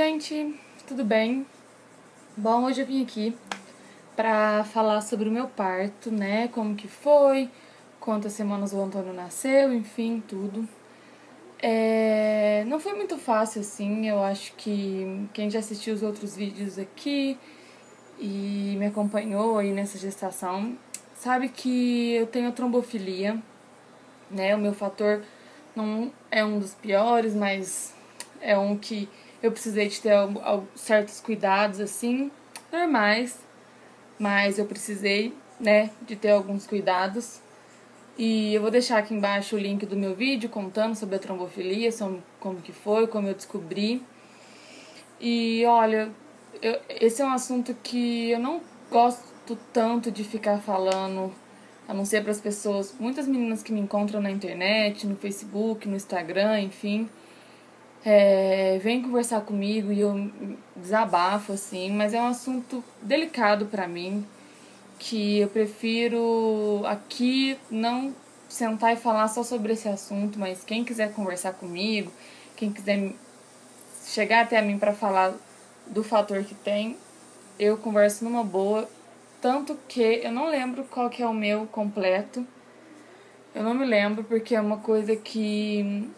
gente, tudo bem? Bom, hoje eu vim aqui pra falar sobre o meu parto, né? Como que foi, quantas semanas o Antônio nasceu, enfim, tudo. Não foi muito fácil assim, eu acho que quem já assistiu os outros vídeos aqui e me acompanhou aí nessa gestação sabe que eu tenho trombofilia, né? O meu fator não é um dos piores, mas é um que eu precisei de ter certos cuidados, assim, normais, mas eu precisei, né, de ter alguns cuidados. E eu vou deixar aqui embaixo o link do meu vídeo contando sobre a trombofilia, sobre como que foi, como eu descobri. E olha, esse é um assunto que eu não gosto tanto de ficar falando, a não ser para as pessoas, muitas meninas que me encontram na internet, no Facebook, no Instagram, enfim, vem conversar comigo e eu desabafo, assim, mas é um assunto delicado para mim, que eu prefiro aqui não sentar e falar só sobre esse assunto, mas quem quiser conversar comigo, quem quiser chegar até a mim para falar do fator que tem, eu converso numa boa, tanto que eu não lembro qual que é o meu completo, eu não me lembro porque é uma coisa que,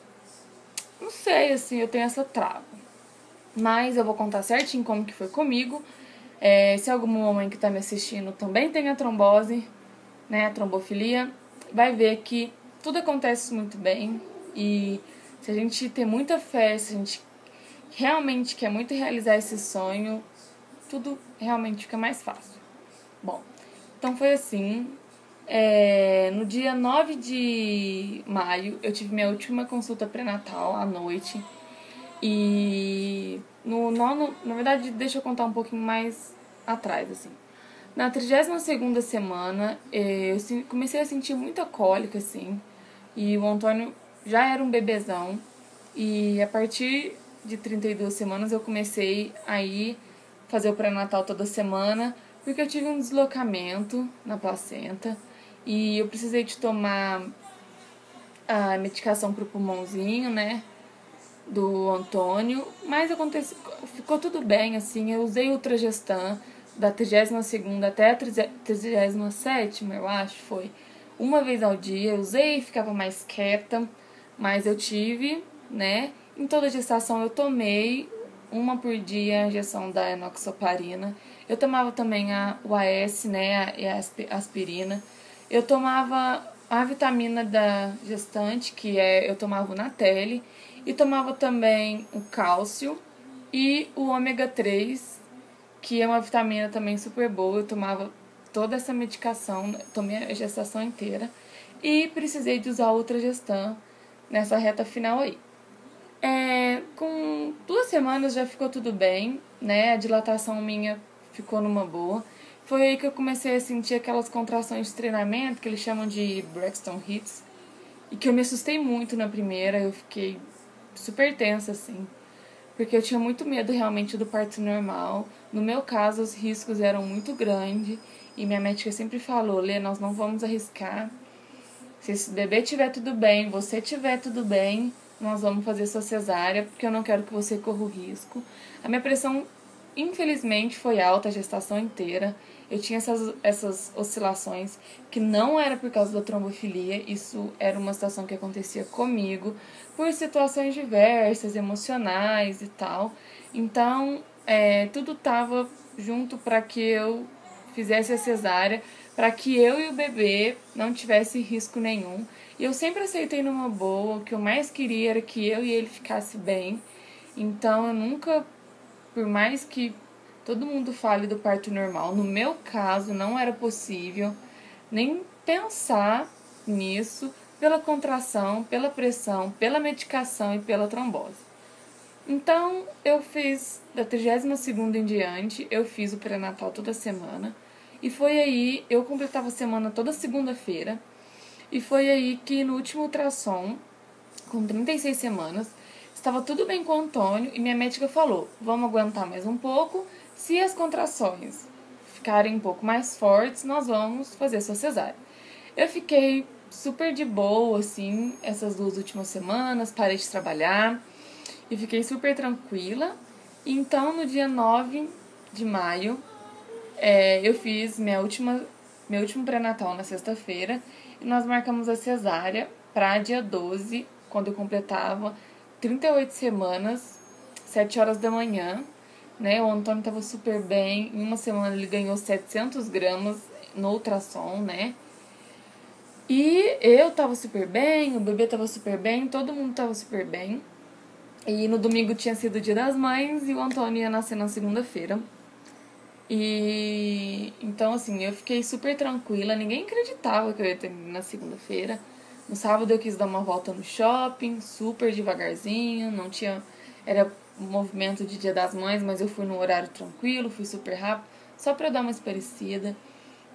não sei, assim, eu tenho essa trava. Mas eu vou contar certinho como que foi comigo. Se alguma mãe que tá me assistindo também tem a trombose, né, a trombofilia, vai ver que tudo acontece muito bem. E se a gente tem muita fé, se a gente realmente quer muito realizar esse sonho, tudo realmente fica mais fácil. Bom, então foi assim. No dia 9 de maio, eu tive minha última consulta pré-natal à noite. E na verdade, deixa eu contar um pouquinho mais atrás, assim. Na 32ª semana, eu comecei a sentir muita cólica, assim, e o Antônio já era um bebezão, e a partir de 32 semanas eu comecei a ir fazer o pré-natal toda semana, porque eu tive um deslocamento na placenta, e eu precisei de tomar a medicação pro pulmãozinho, né, do Antônio, mas ficou tudo bem, assim, eu usei o Ultragestan da 32ª até a 37ª, eu acho, foi uma vez ao dia, eu usei, ficava mais quieta, mas eu tive, né, em toda a gestação eu tomei uma por dia a injeção da enoxaparina, eu tomava também o AS, né, a aspirina, eu tomava a vitamina da gestante, eu tomava o Natelle, e tomava também o cálcio e o ômega 3, que é uma vitamina também super boa. Eu tomava toda essa medicação, tomei a gestação inteira e precisei de usar outra Ultragestan nessa reta final aí. Com 2 semanas já ficou tudo bem, né? A dilatação minha ficou numa boa. Foi aí que eu comecei a sentir aquelas contrações de treinamento que eles chamam de Braxton Hits, e que eu me assustei muito na primeira, eu fiquei super tensa, assim, porque eu tinha muito medo realmente do parto normal. No meu caso, os riscos eram muito grandes, e minha médica sempre falou: Lê, nós não vamos arriscar. Se esse bebê tiver tudo bem, você tiver tudo bem, nós vamos fazer sua cesárea, porque eu não quero que você corra o risco. A minha pressão, infelizmente, foi alta a gestação inteira. Eu tinha essas oscilações que não era por causa da trombofilia, isso era uma situação que acontecia comigo, por situações diversas, emocionais e tal. Então, tudo estava junto para que eu fizesse a cesárea, para que eu e o bebê não tivesse risco nenhum. E eu sempre aceitei numa boa, o que eu mais queria era que eu e ele ficasse bem. Então eu nunca, por mais que todo mundo fale do parto normal, no meu caso não era possível nem pensar nisso, pela contração, pela pressão, pela medicação e pela trombose. Então, eu fiz, da 32ª em diante, eu fiz o pré-natal toda semana. E foi aí, eu completava a semana toda segunda-feira. E foi aí que no último ultrassom, com 36 semanas, estava tudo bem com o Antônio e minha médica falou: vamos aguentar mais um pouco, se as contrações ficarem um pouco mais fortes, nós vamos fazer sua cesárea. Eu fiquei super de boa, assim, essas 2 últimas semanas, parei de trabalhar e fiquei super tranquila. Então, no dia 9 de maio, eu fiz meu último pré-natal na sexta-feira e nós marcamos a cesárea para dia 12, quando eu completava 38 semanas, 7 horas da manhã. Né? O Antônio estava super bem, em uma semana ele ganhou 700 gramas no ultrassom, né? E eu tava super bem, o bebê tava super bem, todo mundo tava super bem. E no domingo tinha sido o Dia das Mães e o Antônio ia nascer na segunda-feira. E então, assim, eu fiquei super tranquila, ninguém acreditava que eu ia ter na segunda-feira. No sábado eu quis dar uma volta no shopping, super devagarzinho, não tinha. Era um movimento de Dia das Mães, mas eu fui num horário tranquilo, fui super rápido, só pra eu dar uma esparecida.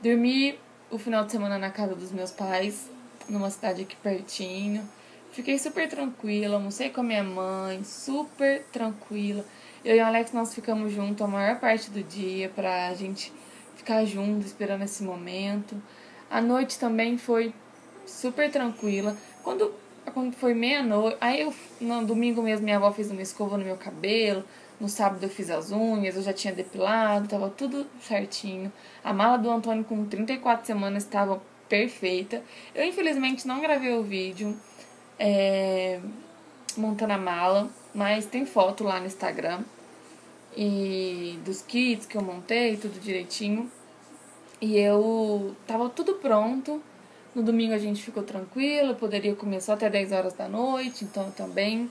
Dormi o final de semana na casa dos meus pais, numa cidade aqui pertinho. Fiquei super tranquila, almocei com a minha mãe, super tranquila. Eu e o Alex, nós ficamos juntos a maior parte do dia pra gente ficar junto, esperando esse momento. A noite também foi super tranquila. Quando foi meia-noite, aí no domingo mesmo minha avó fez uma escova no meu cabelo, no sábado eu fiz as unhas, eu já tinha depilado, tava tudo certinho. A mala do Antônio com 34 semanas estava perfeita. Eu infelizmente não gravei o vídeo montando a mala, mas tem foto lá no Instagram e dos kits que eu montei, tudo direitinho. E eu tava tudo pronto. No domingo a gente ficou tranquilo, eu poderia comer só até 10 horas da noite, então também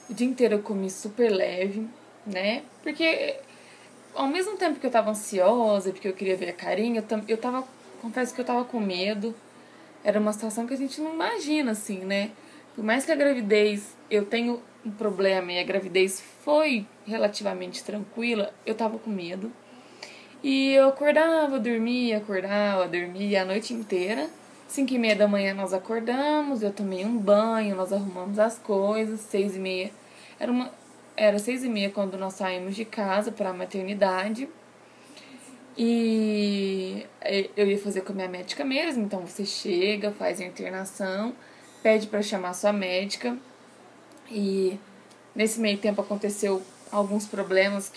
o dia inteiro eu comi super leve, né? Porque ao mesmo tempo que eu tava ansiosa, porque eu queria ver a carinha, eu tava, confesso que eu tava com medo. Era uma situação que a gente não imagina, assim, né? Por mais que a gravidez, eu tenho um problema e a gravidez foi relativamente tranquila, eu tava com medo. E eu acordava, dormia a noite inteira. 5h30 da manhã nós acordamos, eu tomei um banho, nós arrumamos as coisas, 6h30. Era 6h30 quando nós saímos de casa para a maternidade. E eu ia fazer com a minha médica mesmo, então você chega, faz a internação, pede para chamar sua médica. E nesse meio tempo aconteceu alguns problemas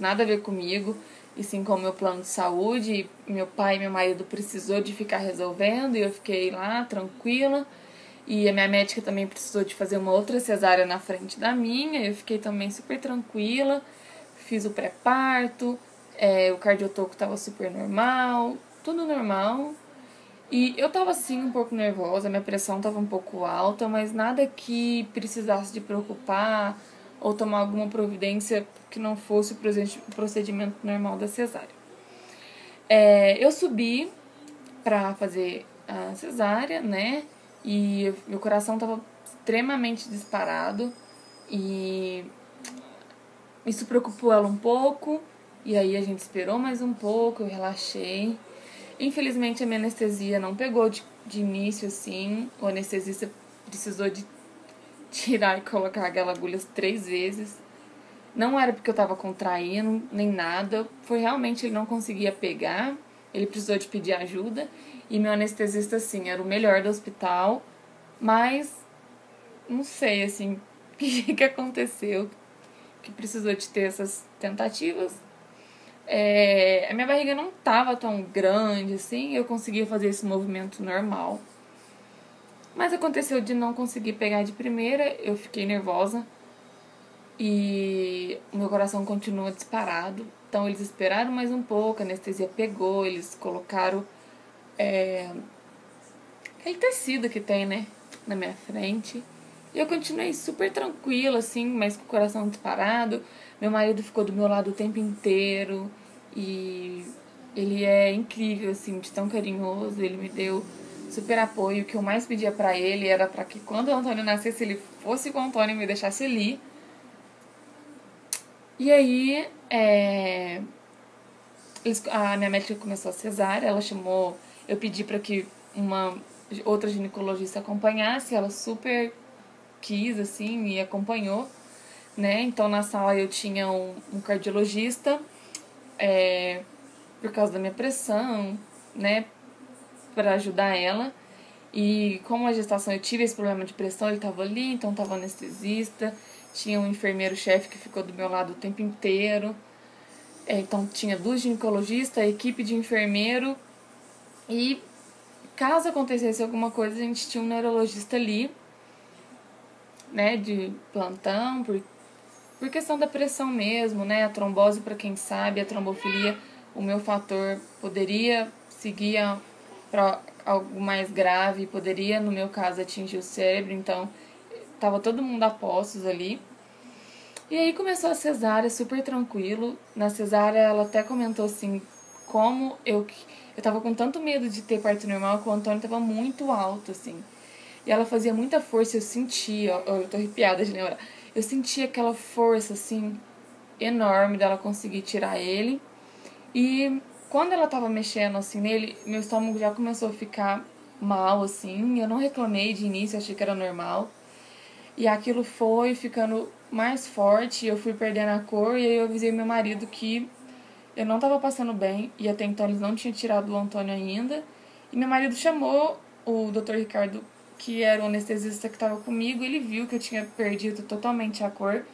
nada a ver comigo, e sim com o meu plano de saúde. E meu pai e meu marido precisou de ficar resolvendo e eu fiquei lá tranquila. E a minha médica também precisou de fazer uma outra cesárea na frente da minha, eu fiquei também super tranquila. Fiz o pré-parto, o cardiotoco tava super normal, tudo normal. E eu tava sim um pouco nervosa, minha pressão tava um pouco alta, mas nada que precisasse de preocupar ou tomar alguma providência que não fosse o procedimento normal da cesárea. Eu subi pra fazer a cesárea, né? E meu coração tava extremamente disparado e isso preocupou ela um pouco. E aí a gente esperou mais um pouco, eu relaxei. Infelizmente a minha anestesia não pegou de início assim. O anestesista precisou de tirar e colocar aquela agulha 3 vezes. Não era porque eu tava contraindo, nem nada. Foi realmente ele não conseguia pegar. Ele precisou de pedir ajuda. E meu anestesista, assim, era o melhor do hospital. Mas, não sei, assim, o que aconteceu. Que precisou de ter essas tentativas. A minha barriga não tava tão grande, assim. Eu conseguia fazer esse movimento normal. Mas aconteceu de não conseguir pegar de primeira. Eu fiquei nervosa. E o meu coração continua disparado. Então eles esperaram mais um pouco, a anestesia pegou, eles colocaram aquele tecido que tem, né, na minha frente. E eu continuei super tranquila, assim, mas com o coração disparado. Meu marido ficou do meu lado o tempo inteiro. E ele é incrível, assim, de tão carinhoso. Ele me deu super apoio. O que eu mais pedia pra ele era pra que quando o Antônio nascesse, ele fosse com o Antônio e me deixasse ali. E aí, a minha médica começou a cesárea, ela chamou, eu pedi para que uma outra ginecologista acompanhasse, ela super quis, assim, e acompanhou, né? Então na sala eu tinha um cardiologista, por causa da minha pressão, né? Para ajudar ela. E como a gestação eu tive esse problema de pressão, ele tava ali, então tava anestesista, tinha um enfermeiro-chefe que ficou do meu lado o tempo inteiro. Então tinha 2 ginecologistas, a equipe de enfermeiro e caso acontecesse alguma coisa, a gente tinha um neurologista ali, né, de plantão, por questão da pressão mesmo, né, a trombose, para quem sabe, a trombofilia, o meu fator poderia seguir para algo mais grave, poderia, no meu caso, atingir o cérebro, então tava todo mundo a postos ali. E aí começou a cesárea, super tranquilo. Na cesárea ela até comentou assim, como eu tava com tanto medo de ter parto normal que o Antônio tava muito alto, assim. E ela fazia muita força, eu sentia, eu tô arrepiada de lembrar. Eu sentia aquela força, assim, enorme dela conseguir tirar ele. E quando ela tava mexendo, assim, nele, meu estômago já começou a ficar mal, assim. Eu não reclamei de início, achei que era normal. E aquilo foi ficando mais forte, eu fui perdendo a cor, e aí eu avisei meu marido que eu não estava passando bem, e até então eles não tinham tirado o Antônio ainda. E meu marido chamou o Dr. Ricardo, que era o anestesista que estava comigo, ele viu que eu tinha perdido totalmente a cor.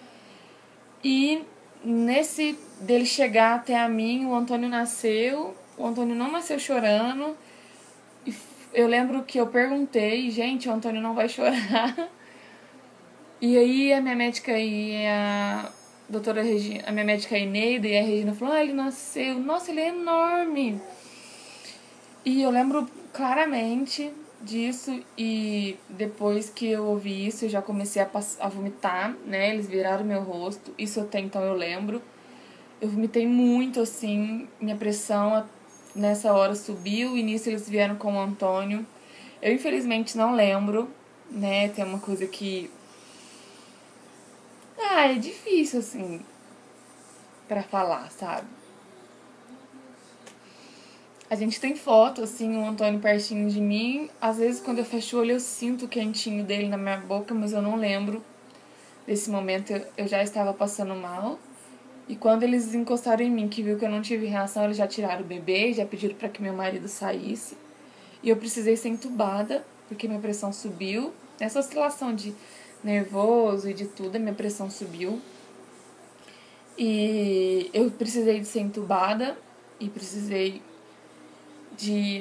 E nesse dele chegar até a mim, o Antônio nasceu, o Antônio não nasceu chorando. E eu lembro que eu perguntei, gente, o Antônio não vai chorar. E aí a minha médica e a doutora Regina, a minha médica Ineida e a Regina falou, ele nasceu, nossa, ele é enorme. E eu lembro claramente disso, e depois que eu ouvi isso, eu já comecei a vomitar, né, eles viraram meu rosto, isso até então eu lembro. Eu vomitei muito, assim, minha pressão nessa hora subiu, e nisso eles vieram com o Antônio. Eu infelizmente não lembro, né, tem uma coisa que é difícil, assim, pra falar, sabe? A gente tem foto, assim, o Antônio pertinho de mim. Às vezes, quando eu fecho o olho, eu sinto o quentinho dele na minha boca, mas eu não lembro desse momento. Eu já estava passando mal. E quando eles encostaram em mim, que viu que eu não tive reação, eles já tiraram o bebê, já pediram para que meu marido saísse. E eu precisei ser entubada, porque minha pressão subiu. Nessa oscilação de nervoso e de tudo, a minha pressão subiu. E eu precisei de ser entubada e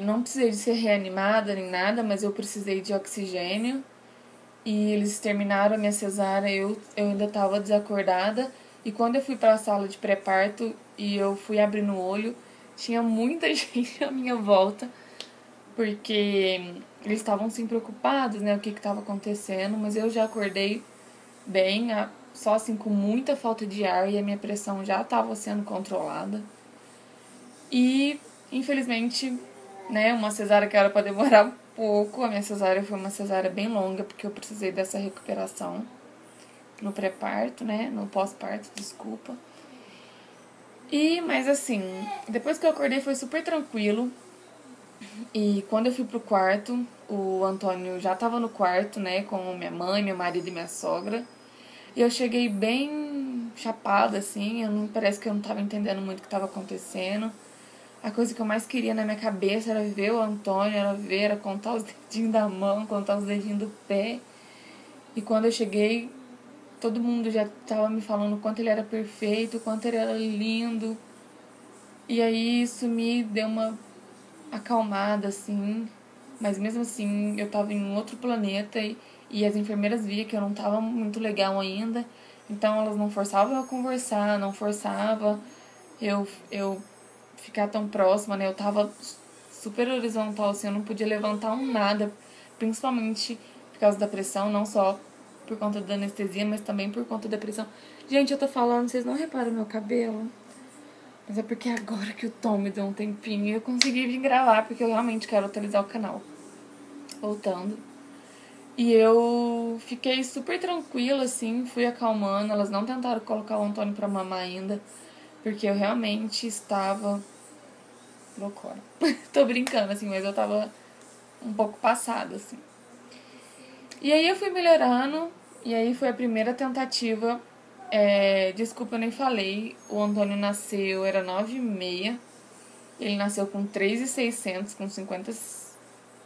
não precisei de ser reanimada nem nada, mas eu precisei de oxigênio. E eles terminaram a minha cesárea, eu ainda estava desacordada. E quando eu fui para a sala de pré-parto e eu fui abrindo o olho, tinha muita gente à minha volta, porque eles estavam assim preocupados, né, o que estava acontecendo, mas eu já acordei bem, só assim com muita falta de ar, e a minha pressão já estava sendo controlada. E infelizmente, né, uma cesárea que era para demorar pouco, a minha cesárea foi uma cesárea bem longa, porque eu precisei dessa recuperação no pré-parto, né, no pós-parto, desculpa. Mas assim, depois que eu acordei foi super tranquilo. E quando eu fui pro quarto, o Antônio já tava no quarto, né, com minha mãe, meu marido e minha sogra. E eu cheguei bem chapada, assim, parece que eu não tava entendendo muito o que tava acontecendo. A coisa que eu mais queria na minha cabeça era ver o Antônio, era contar os dedinhos da mão, contar os dedinhos do pé. E quando eu cheguei, todo mundo já tava me falando o quanto ele era perfeito, o quanto ele era lindo. E aí isso me deu uma acalmada, assim. Mas mesmo assim, eu tava em um outro planeta, e as enfermeiras viam que eu não tava muito legal ainda. Então elas não forçavam eu a conversar, não forçava eu ficar tão próxima, né? Eu tava super horizontal, assim, eu não podia levantar um nada, principalmente por causa da pressão, não só por conta da anestesia, mas também por conta da pressão. Gente, eu tô falando, vocês não reparam meu cabelo? Mas é porque agora que o Tom me deu um tempinho, eu consegui vir gravar, porque eu realmente quero atualizar o canal. Voltando. E eu fiquei super tranquila, assim, fui acalmando. Elas não tentaram colocar o Antônio pra mamar ainda, porque eu realmente estava loucura. Tô brincando, assim, mas eu tava um pouco passada, assim. E aí eu fui melhorando, e aí foi a primeira tentativa. Desculpa, eu nem falei. O Antônio nasceu, era 9h30. Ele nasceu com 3.600, com 50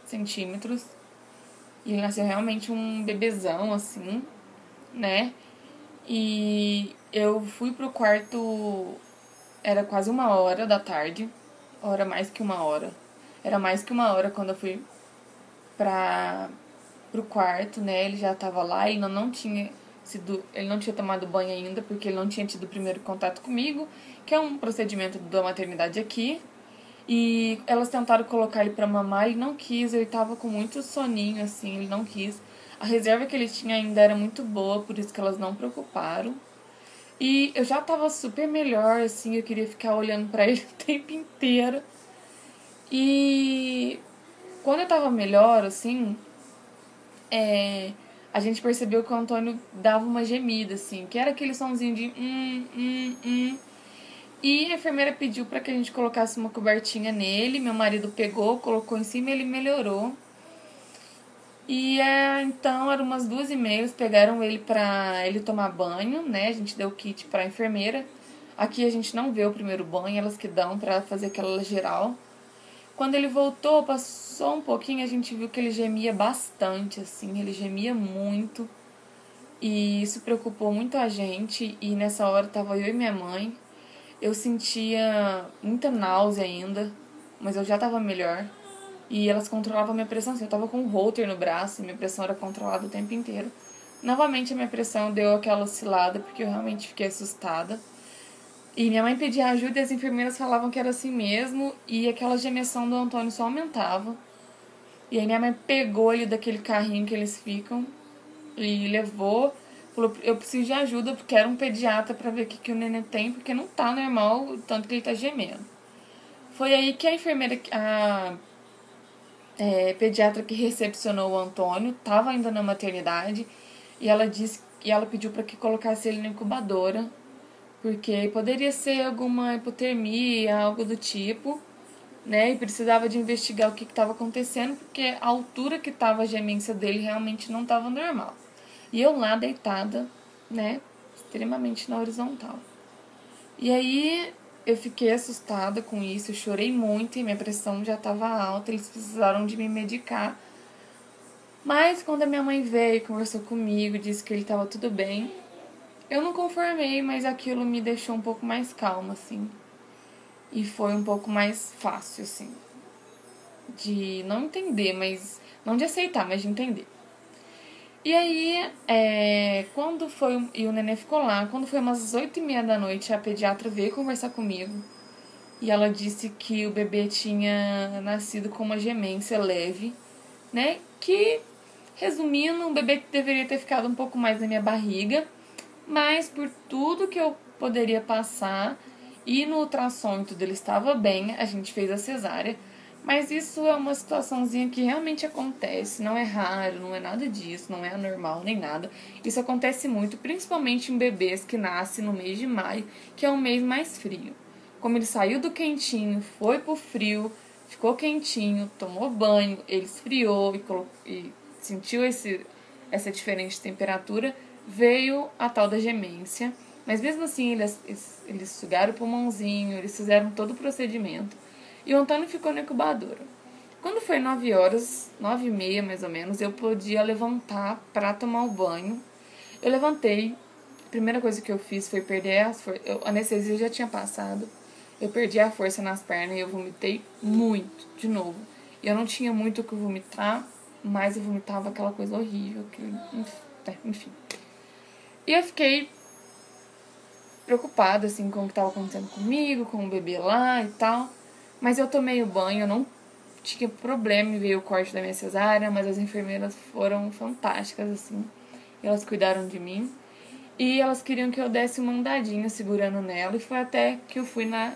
centímetros. E ele nasceu realmente um bebezão, assim, né? E eu fui pro quarto, era quase 1 hora da tarde, hora mais que 1 hora. Era mais que 1 hora quando eu fui pro quarto, né? Ele já tava lá, ele não tinha tomado banho ainda, porque ele não tinha tido o primeiro contato comigo, que é um procedimento da maternidade aqui. E elas tentaram colocar ele pra mamar, ele não quis, ele tava com muito soninho, assim, ele não quis. A reserva que ele tinha ainda era muito boa, por isso que elas não preocuparam. E eu já tava super melhor, assim, eu queria ficar olhando pra ele o tempo inteiro. E quando eu tava melhor, assim, a gente percebeu que o Antônio dava uma gemida, assim, que era aquele sonzinho de hum. E a enfermeira pediu pra que a gente colocasse uma cobertinha nele. Meu marido pegou, colocou em cima e ele melhorou. E então eram umas 2h30, pegaram ele pra ele tomar banho, né? A gente deu o kit pra enfermeira. Aqui a gente não vê o primeiro banho, elas que dão pra fazer aquela geral. Quando ele voltou, passou um pouquinho, a gente viu que ele gemia bastante, assim, ele gemia muito. E isso preocupou muito a gente. E nessa hora tava eu e minha mãe. Eu sentia muita náusea ainda, mas eu já tava melhor. E elas controlavam a minha pressão. Assim, eu tava com um holter no braço e minha pressão era controlada o tempo inteiro. Novamente a minha pressão deu aquela oscilada, porque eu realmente fiquei assustada. E minha mãe pedia ajuda e as enfermeiras falavam que era assim mesmo. E aquela gemessão do Antônio só aumentava. E aí minha mãe pegou ele daquele carrinho que eles ficam e levou. Falou, eu preciso de ajuda, porque era um pediatra pra ver o que o neném tem, porque não tá normal o tanto que ele tá gemendo. Foi aí que a enfermeira, pediatra que recepcionou o Antônio, tava ainda na maternidade, e ela pediu para que colocasse ele na incubadora, porque poderia ser alguma hipotermia, algo do tipo, né? E precisava de investigar o que estava acontecendo, porque a altura que estava a gemência dele realmente não estava normal. E eu lá deitada, né? Extremamente na horizontal. E aí eu fiquei assustada com isso, eu chorei muito e minha pressão já estava alta, eles precisaram de me medicar. Mas quando a minha mãe veio e conversou comigo, disse que ele estava tudo bem, eu não conformei, mas aquilo me deixou um pouco mais calma, assim. E foi um pouco mais fácil, assim, de não entender, mas não de aceitar, mas de entender. E aí, quando foi, e o neném ficou lá, quando foi umas 8h30 da noite, a pediatra veio conversar comigo. E ela disse que o bebê tinha nascido com uma gemência leve, né? Que, resumindo, o bebê deveria ter ficado um pouco mais na minha barriga, mas por tudo que eu poderia passar e no ultrassom tudo ele estava bem, a gente fez a cesárea. Mas isso é uma situaçãozinha que realmente acontece, não é raro, não é nada disso, não é anormal nem nada. Isso acontece muito, principalmente em bebês que nascem no mês de maio, que é um mês mais frio. Como ele saiu do quentinho, foi pro frio, ficou quentinho, tomou banho, ele esfriou e sentiu essa diferente temperatura, veio a tal da gemência. Mas mesmo assim, eles sugaram o pulmãozinho, eles fizeram todo o procedimento. E o Antônio ficou na incubadora. Quando foi 9 horas, 9h30 mais ou menos, eu podia levantar para tomar o banho. Eu levantei, a primeira coisa que eu fiz foi perder as forças. A anestesia já tinha passado. Eu perdi a força nas pernas e eu vomitei muito, de novo. E eu não tinha muito o que vomitar, mas eu vomitava aquela coisa horrível. Enfim. E eu fiquei preocupada, assim, com o que estava acontecendo comigo, com o bebê lá e tal. Mas eu tomei o banho, eu não tinha problema em ver o corte da minha cesárea, mas as enfermeiras foram fantásticas, assim. Elas cuidaram de mim. E elas queriam que eu desse uma andadinha segurando nela. E foi até que eu fui na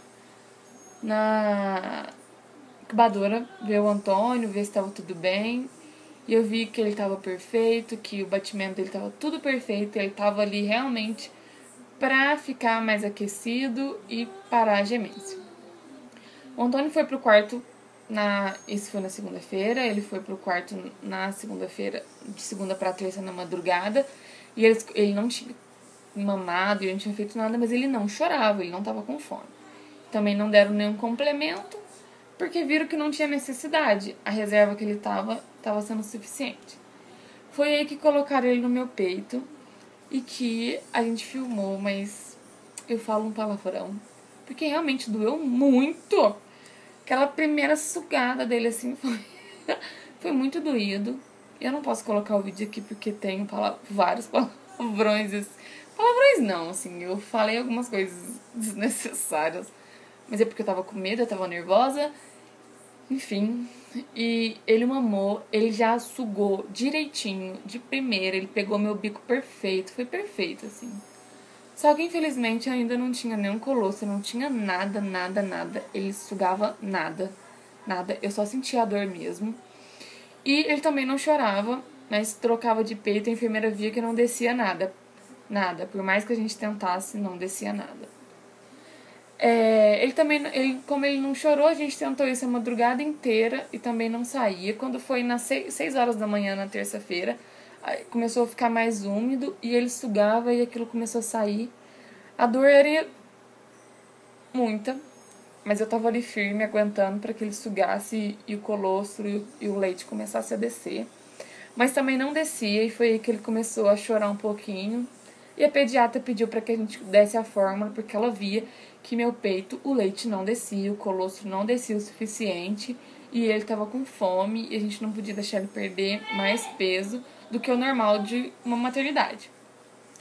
incubadora ver o Antônio, ver se estava tudo bem. E eu vi que ele estava perfeito, que o batimento dele estava tudo perfeito. Ele estava ali realmente para ficar mais aquecido e parar a gemência. O Antônio foi pro quarto, isso foi na segunda-feira, ele foi pro quarto na segunda-feira, de segunda para terça na madrugada, e ele não tinha mamado, ele não tinha feito nada, mas ele não chorava, ele não tava com fome. Também não deram nenhum complemento, porque viram que não tinha necessidade, a reserva que ele tava sendo suficiente. Foi aí que colocaram ele no meu peito e que a gente filmou, mas eu falo um palavrão. Porque realmente doeu muito. Aquela primeira sugada dele, assim, foi muito doído. Eu não posso colocar o vídeo aqui porque tem vários palavrões. Palavrões não, assim, eu falei algumas coisas desnecessárias. Mas é porque eu tava com medo, eu tava nervosa. Enfim, e ele mamou, ele já sugou direitinho, de primeira, ele pegou meu bico perfeito, foi perfeito, assim. Só que infelizmente eu ainda não tinha nenhum colosso, não tinha nada, nada, nada. Ele sugava nada, nada, eu só sentia a dor mesmo. E ele também não chorava, mas trocava de peito, a enfermeira via que não descia nada. Nada, por mais que a gente tentasse, não descia nada. Ele também, como ele não chorou, a gente tentou isso a madrugada inteira e também não saía. Quando foi nas 6 horas da manhã na terça-feira, começou a ficar mais úmido e ele sugava e aquilo começou a sair. A dor era muita, mas eu tava ali firme, aguentando para que ele sugasse e o colostro e o leite começasse a descer. Mas também não descia e foi aí que ele começou a chorar um pouquinho. E a pediatra pediu para que a gente desse a fórmula, porque ela via que meu peito, o leite não descia, o colostro não descia o suficiente e ele estava com fome e a gente não podia deixar ele perder mais peso do que o normal de uma maternidade.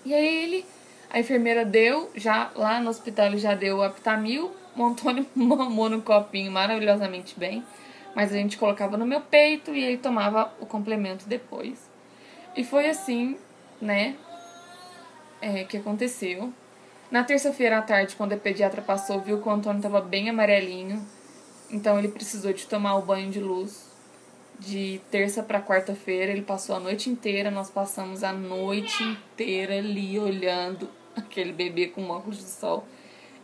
E aí a enfermeira deu, já lá no hospital ele já deu o Aptamil, o Antônio mamou no copinho maravilhosamente bem, mas a gente colocava no meu peito e ele tomava o complemento depois. E foi assim, né, que aconteceu. Na terça-feira à tarde, quando a pediatra passou, viu que o Antônio estava bem amarelinho, então ele precisou de tomar o banho de luz. De terça para quarta-feira, ele passou a noite inteira, nós passamos a noite inteira ali olhando aquele bebê com óculos de sol.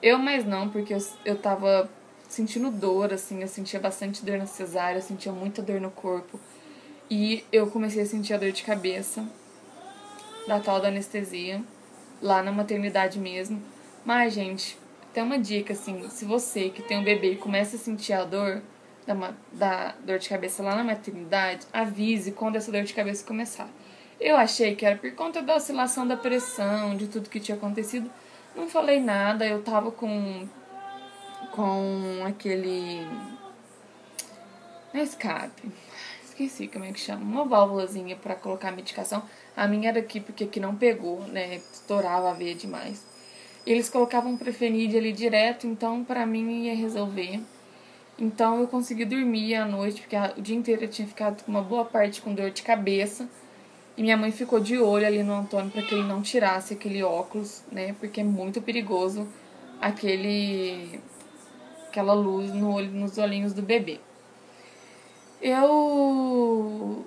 Eu mais não, porque eu tava sentindo dor, assim, eu sentia bastante dor na cesárea, eu sentia muita dor no corpo. E eu comecei a sentir a dor de cabeça da tal da anestesia, lá na maternidade mesmo. Mas, gente, tem uma dica, assim, se você que tem um bebê e começa a sentir a dor da dor de cabeça lá na maternidade, avise quando essa dor de cabeça começar. Eu achei que era por conta da oscilação da pressão, de tudo que tinha acontecido. Não falei nada, eu tava com aquele... Não é escape. Esqueci como é que chama. Uma válvulazinha pra colocar a medicação. A minha era aqui porque aqui não pegou, né? Estourava a veia demais. Eles colocavam Prefenid ali direto, então pra mim ia resolver. Então eu consegui dormir à noite, porque o dia inteiro eu tinha ficado com uma boa parte com dor de cabeça. E minha mãe ficou de olho ali no Antônio para que ele não tirasse aquele óculos, né? Porque é muito perigoso aquela luz nos olhinhos do bebê.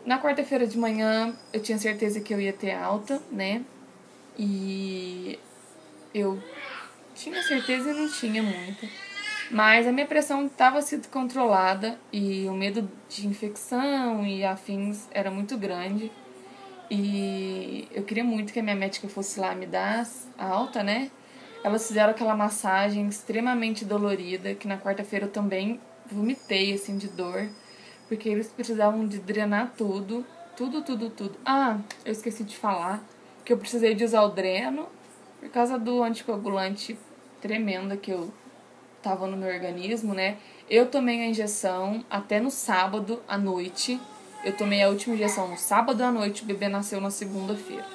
Na quarta-feira de manhã, eu tinha certeza que eu ia ter alta, né? E eu tinha certeza e não tinha muito. Mas a minha pressão estava sendo controlada e o medo de infecção e afins era muito grande. E eu queria muito que a minha médica fosse lá me dar a alta, né? Elas fizeram aquela massagem extremamente dolorida, que na quarta-feira eu também vomitei, assim, de dor. Porque eles precisavam de drenar tudo. Tudo. Ah, eu esqueci de falar que eu precisei de usar o dreno por causa do anticoagulante tremenda que eu tava no meu organismo, né? Eu tomei a injeção até no sábado à noite. Eu tomei a última injeção no sábado à noite, o bebê nasceu na segunda-feira.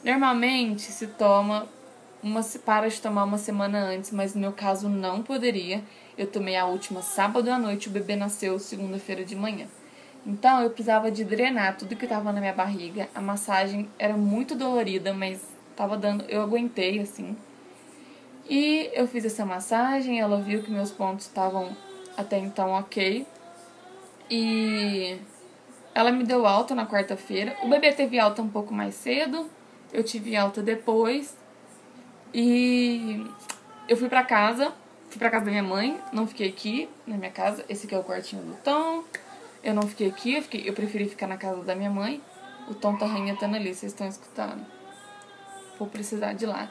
Normalmente se toma para de tomar uma semana antes, mas no meu caso não poderia. Eu tomei a última sábado à noite, o bebê nasceu segunda-feira de manhã. Então eu precisava de drenar tudo que estava na minha barriga. A massagem era muito dolorida, mas tava dando, eu aguentei assim. E eu fiz essa massagem, ela viu que meus pontos estavam até então ok. E ela me deu alta na quarta-feira. O bebê teve alta um pouco mais cedo, eu tive alta depois. E eu fui pra casa da minha mãe, não fiquei aqui na minha casa. Esse aqui é o quartinho do Tom. Eu não fiquei aqui, eu preferi ficar na casa da minha mãe. O Tom tá arranhetando ali, vocês estão escutando. Vou precisar de lá.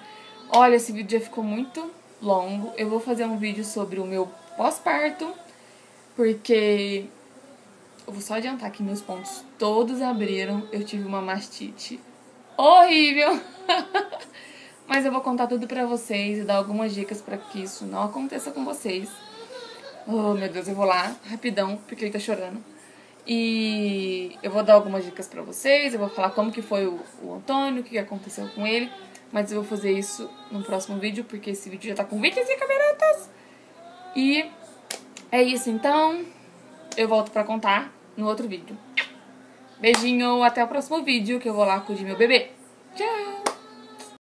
Olha, esse vídeo já ficou muito longo. Eu vou fazer um vídeo sobre o meu pós-parto, porque eu vou só adiantar que meus pontos todos abriram. Eu tive uma mastite horrível. Mas eu vou contar tudo pra vocês e dar algumas dicas pra que isso não aconteça com vocês. Oh, meu Deus, eu vou lá rapidão, porque ele tá chorando. E eu vou dar algumas dicas pra vocês. Eu vou falar como que foi o Antônio, o que aconteceu com ele. Mas eu vou fazer isso no próximo vídeo, porque esse vídeo já tá com 25 minutos. E é isso, então. Eu volto pra contar no outro vídeo. Beijinho, até o próximo vídeo, que eu vou lá cuidar do meu bebê.